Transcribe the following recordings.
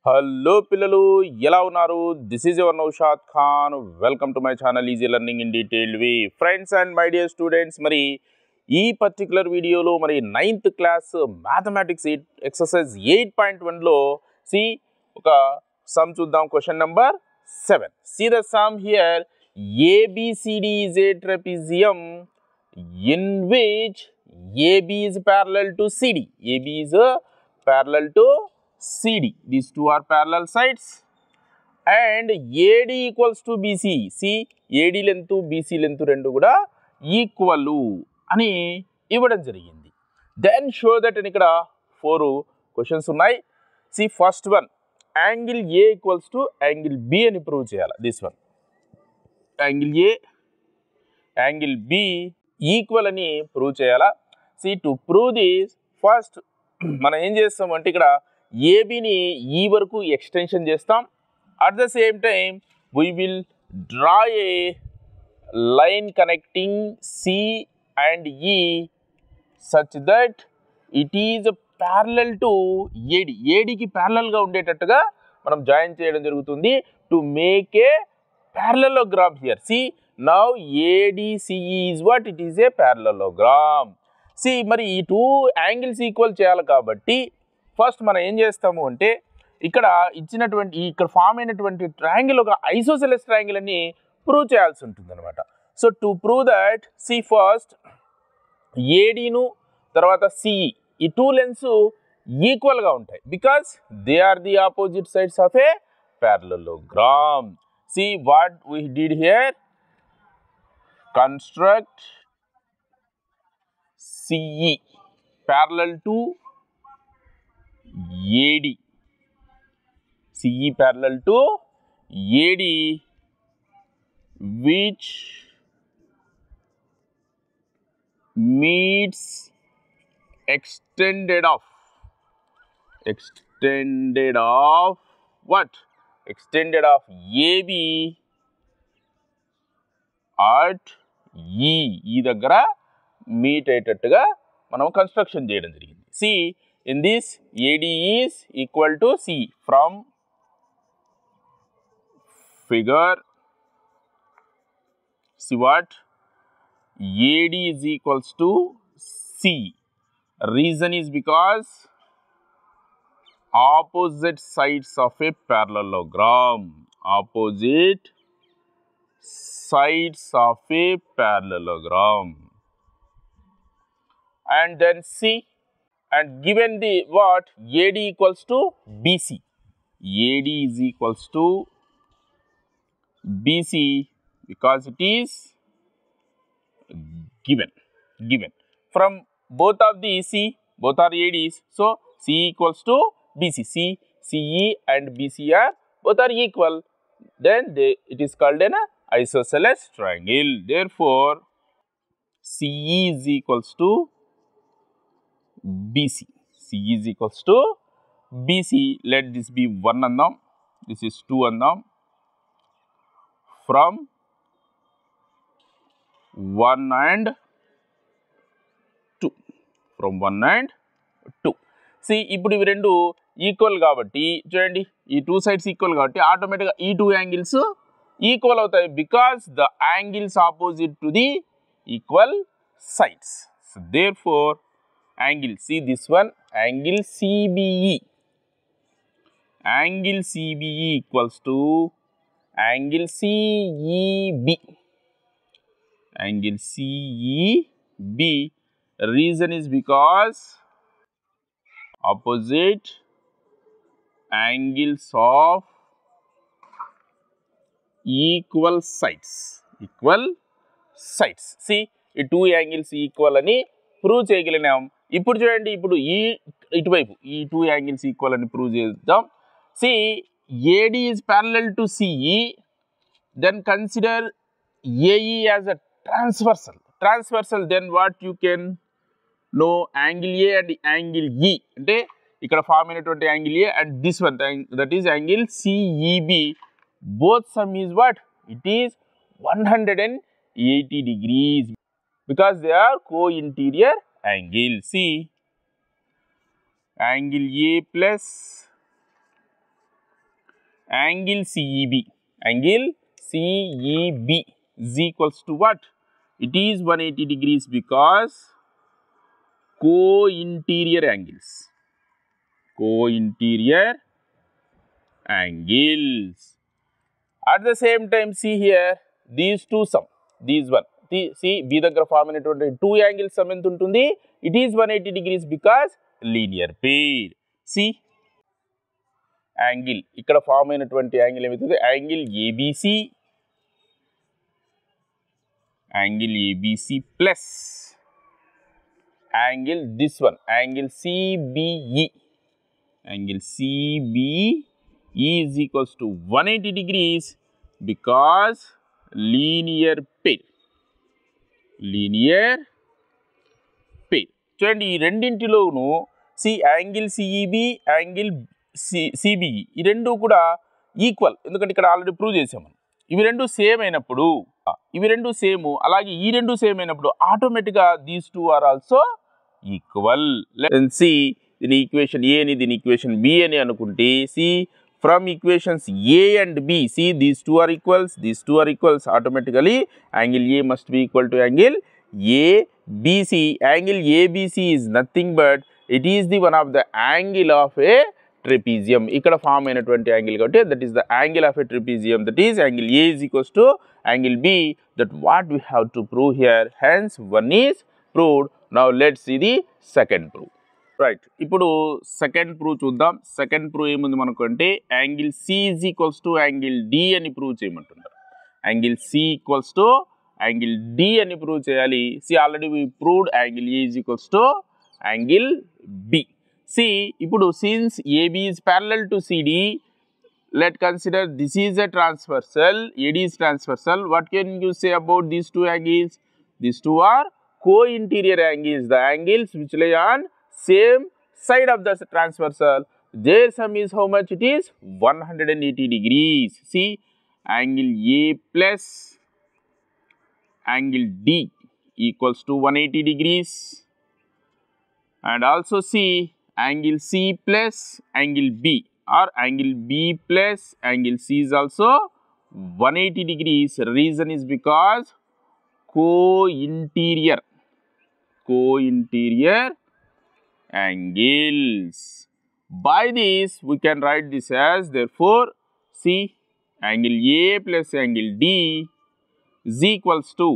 Hello పిల్లలు ఎలా ఉన్నారు this is your Naushad Khan welcome to my channel easy learning in detailed way friends and my dear students మరి ఈ particular వీడియోలో మరి 9th క్లాస్ మ్యాథమెటిక్స్ ఎక్సర్సైజ్ 8.1లో సి ఒక సమ్ చూద్దాం question number 7 see the sum here ABCD is a trapezium in which AB is parallel to CD AB is parallel to CD. These two are parallel sides and AD equals to BC. See, AD length BC length రెండు కూడా equal అని ఇవ్వడం జరిగింది. Then show that అని ఇక్కడ 4 questions ఉన్నాయి. See first one, angle A equals to angle B అని prove చేయాలి. This one, angle A, angle B equal అని ప్రూవ్ చేయాలా. See to prove this, first మనం ఏం చేస్తామంటే ఇక్కడ ఏబిని ఈ వరకు ఎక్స్టెన్షన్ చేస్తాం. At the same time we will draw a line connecting C and E such that it is parallel to AD ఏడికి ప్యారలల్గా ఉండేటట్టుగా మనం జాయిన్ చేయడం జరుగుతుంది to make a parallelogram here. See now ADCE is what it is a parallelogram. See మరి ఈ two angles equal చేయాలి కాబట్టి ఫస్ట్ మనం ఏం చేస్తాము అంటే ఇక్కడ ఇచ్చినటువంటి ఇక్కడ ఫామ్ అయినటువంటి ట్రయాంగిల్ ఒక ఐసోసెలస్ ట్రయాంగిల్ అని ప్రూవ్ చేయాల్సి ఉంటుంది అనమాట. So to prove that see first ఏడీను తర్వాత సిఈ ఈ టూ లెన్స్ ఈక్వల్గా ఉంటాయి because they are the opposite sides of a parallelogram. See what we did here, construct CE parallel to AD, CE parallel to AD, which meets extended of what? Extended of AB at E దగ్గర meet అయ్యేటట్టుగా మనం construction చేయడం జరిగింది. See, in this AD is equal to C from figure. See what? AD is equals to C. Reason is because opposite sides of a parallelogram. Opposite sides of a parallelogram. And then C. And given the what, AD equals to BC, AD is equals to BC because it is given from both of these. C, both are ADs, so C equals to BC. C, CE and BC are both are equal, then it is called an isosceles triangle. Therefore CE is equals to BC. C is equals to BC. Let this be 1 andam, this is 2 andam. From 1 and 2. From 1 and 2. See, ఇప్పుడు ఇవి రెండు equal కాబట్టి చూడండి ఈ two sides equal కాబట్టి ఆటోమేటిక్గా ఈ two angles equal అవుతాయి because the angles opposite to the equal sides. So therefore angle, see this one, angle CBE, angle CBE equals to angle CEB, angle CEB. Reason is because opposite angles of equal sides. See, ఈ two angles equal అని prove చేయగలిగినాం. ఇప్పుడు చూడండి ఇప్పుడు ఇటువైపు ఈ two angles equal అని prove చేద్దాం. See AD is parallel to CE, then consider AE as a transversal, then what you can know, angle A and angle E అంటే ఇక్కడ ఫామ్ అయినటువంటి angle A and this one that is angle CEB, both sum is what, it is 180 degrees because they are co-interior angle. See, angle A plus angle CEB. Angle CEB is equals to what? It is 180 degrees because co-interior angles. Co-interior angles. At the same time, see here, these two sum, these one. See, B దగ్గర form అయినటువంటి two angles some ఎంత ఉంటుంది? It is 180 degrees because linear pair. See, angle ఇక్కడ form అయినటువంటి angle ఏమవుతుంది? Angle ABC, angle ABC plus angle this one, angle CBE. Angle CBE is equals to 180 degrees because linear pair. Linear pair. చూడండి ఈ రెండింటిలోనూ angle CEB, angle CBE ఈ రెండు కూడా equal. ఎందుకంటే ఇక్కడ ఆల్రెడీ ప్రూవ్ చేసాము. ఇవి రెండు సేమ్ అయినప్పుడు, ఇవి రెండు సేమ్, అలాగే ఈ రెండు సేమ్ అయినప్పుడు ఆటోమేటిక్గా these two are also equal. Let's see దీని ఈక్వేషన్ ఏ అని, దీని ఈక్వేషన్ బి అని అనుకుంటే, see from equations A and B, see these two are equals, automatically angle A must be equal to angle ABC. Angle ABC is nothing but it is the one of the angle of a trapezium. ఇక్కడ form అయినటువంటి angle కాబట్టి that is the angle of a trapezium, that is angle A is equals to angle B. That what we have to prove here. Hence one is proved. Now let's see the second prove. Right, ఇప్పుడు second prove చూద్దాం. Second prove ఏముంది మనకు అంటే, angle C is equals to angle D అని prove చేయమంటున్నారు. Angle C equals to angle D అని prove చేయాలి. See already we proved angle A is equals to angle B. See ఇప్పుడు since AB is parallel to CD, let consider this is a transversal, AD is transversal. What can you say about these two angles? These two are co-interior angles, the angles which lay on same side of the transversal. Their sum is how much? It is 180 degrees. See, angle A plus angle D equals to 180 degrees. And also see angle C plus angle B, or angle B plus angle C is also 180 degrees. Reason is because co-interior angles. By this we can write this as, therefore see, angle A plus angle D is equals to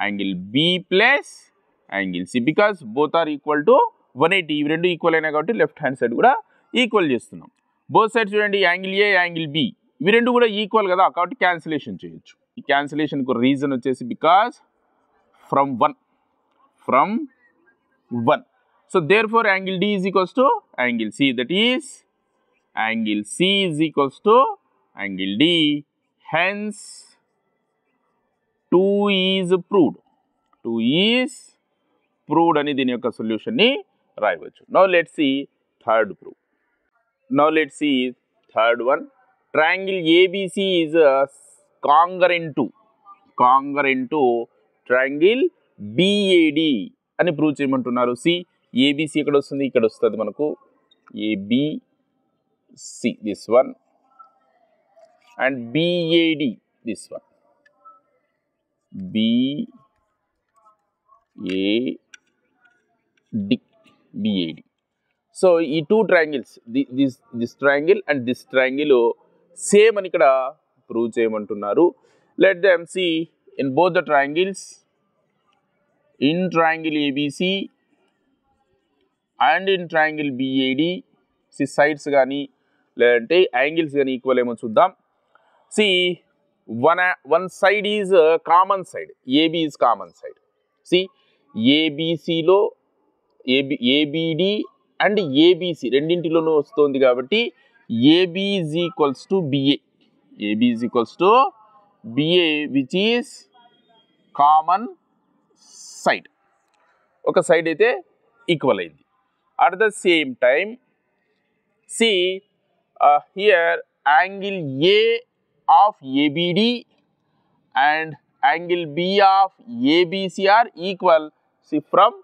angle B plus angle C, because both are equal to 180. ఇవి రెండు equal అయినా కాబట్టి left hand side కూడా equal చేస్తున్నాం. Both side చూడండి, angle A angle B ఇవి రెండు కూడా ఈక్వల్ కదా, కాబట్టి క్యాన్సిలేషన్ చేయొచ్చు. ఈ క్యాన్సిలేషన్కు రీజన్ వచ్చేసి because from one. So therefore angle D is equals to angle C, that is angle C is equals to angle D. Hence 2 is proved అని దీని యొక్క సొల్యూషన్ని రాయవచ్చు. Now let's see third prove. Now let's see third one. Triangle ABC is congruent to triangle BAD అని prove చేయమంటున్నారు. C ABC ఎక్కడ వస్తుంది? ఇక్కడ వస్తుంది మనకు ABC, this one, and BAD, this one, BAD. So ఈ two triangles, this triangle and this triangle same అని ఇక్కడ ప్రూవ్ చేయమంటున్నారు. Let them see in both the triangles, in triangle ABC and in triangle BAD. See sides కానీ లేదంటే angles కానీ equal ఏమో చూద్దాం. See one side is common side, AB is common side. See ఏబిసిలో ABD and ABC రెండింటిలోనూ వస్తుంది కాబట్టి AB is equals to BA, which is common side. ఒక సైడ్ అయితే ఈక్వల్ అయింది. At the same time see here angle A of ABD and angle B of ABC are equal. See from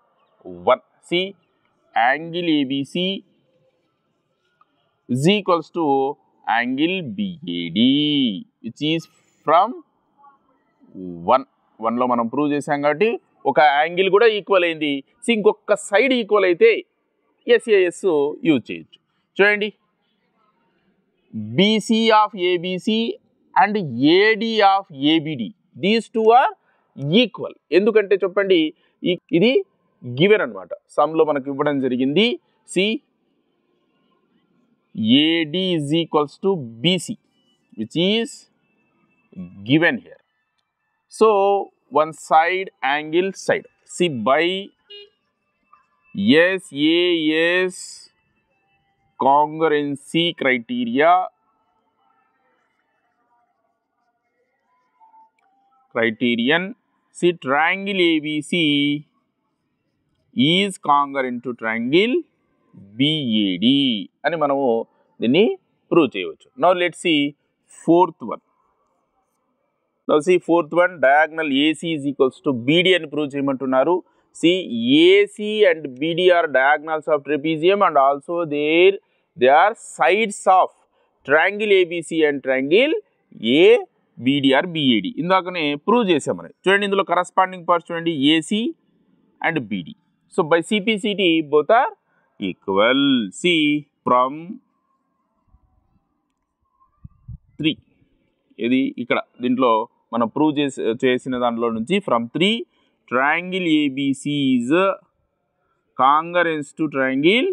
1. See, angle ABC is equals to angle BAD which is from 1లో మనం prove చేసాం కాబట్టి ఒక angle కూడా equal అయింది. So ఇంకొక side equal అయితే SAS use చేయొచ్చు. చూడండి, BC of ABC and AD of ABD, these two are equal. ఎందుకంటే చెప్పండి, ఇది గివెన్ అనమాట, సమ్లో మనకు ఇవ్వడం జరిగింది. See AD is equals to BC which is given here. So one side angle side. See, by SAS congruency criterion, see triangle ABC is congruent to triangle BAD అని మనము దీన్ని ప్రూవ్ చేయవచ్చు. Now let's see fourth one. Now see fourth one, diagonal AC is equals to BD అని prove చేయమంటున్నారు. See, AC and BD are diagonals of trapezium and also they are sides of triangle ABC and triangle ABD or BAD. ఇందాకనే prove చేసామని చూడండి. ఇందులో corresponding parts చూడండి, AC and BD. So by CPCT both are equal. See, from 3 ఇది ఇక్కడ దీంట్లో మనం prove చేసిన దాంట్లో నుంచి from 3 triangle ABC is congruent to triangle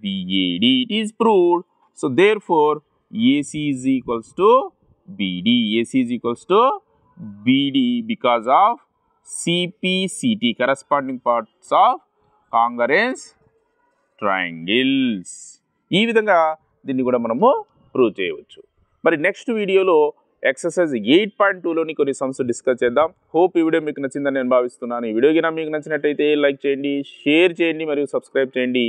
BAD. It is proved. So therefore AC is equals to BD. AC is equals to BD because of CPCT, corresponding parts of congruent triangles. ఈ విధంగా దీన్ని కూడా మనము prove చేయవచ్చు. మరి next వీడియోలో exercise 8.2లోని కొన్ని sums discuss చేద్దాం. హోప్ ఈ వీడియో మీకు నచ్చిందని నేను భావిస్తున్నాను. ఈ వీడియో కింద మీకు నచ్చినట్టయితే లైక్ చేయండి, షేర్ చేయండి మరియు సబ్స్క్రైబ్ చేయండి.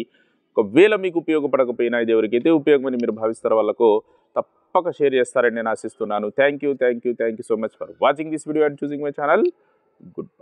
ఒకవేళ మీకు ఉపయోగపడకపోయినా ఇది ఎవరికైతే ఉపయోగమని మీరు భావిస్తారో వాళ్ళకు తప్పక షేర్ చేస్తారని నేను ఆశిస్తున్నాను. Thank you so much for watching this video and choosing my channel. Good.